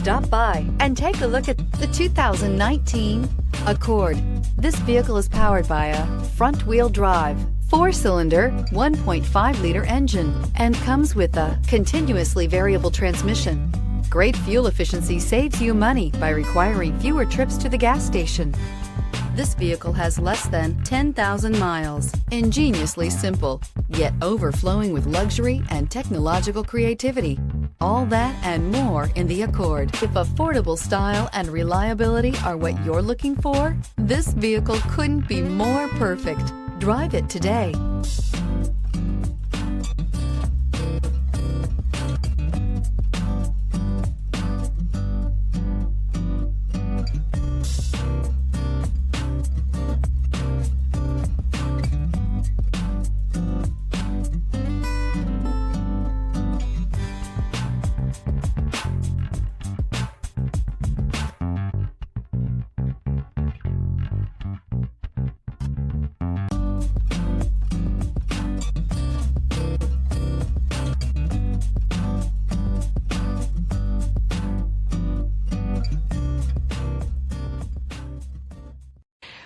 Stop by and take a look at the 2019 Accord. This vehicle is powered by a front-wheel drive, 4-cylinder, 1.5-liter engine, and comes with a continuously variable transmission. Great fuel efficiency saves you money by requiring fewer trips to the gas station. This vehicle has less than 10,000 miles. Ingeniously simple, yet overflowing with luxury and technological creativity. All that and more in the Accord. If affordable style and reliability are what you're looking for, this vehicle couldn't be more perfect. Drive it today.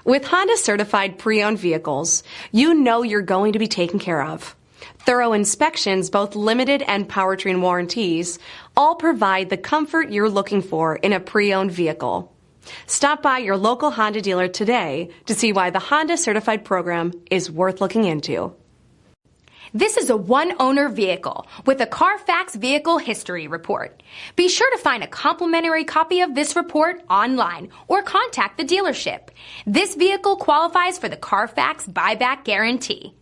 With Honda certified pre-owned vehicles, you know you're going to be taken care of. Thorough inspections, both limited and powertrain warranties, all provide the comfort you're looking for in a pre-owned vehicle. Stop by your local Honda dealer today to see why the Honda certified program is worth looking into. This is a one-owner vehicle with a CARFAX Vehicle History Report. Be sure to find a complimentary copy of this report online or contact the dealership. This vehicle qualifies for the CARFAX Buyback Guarantee.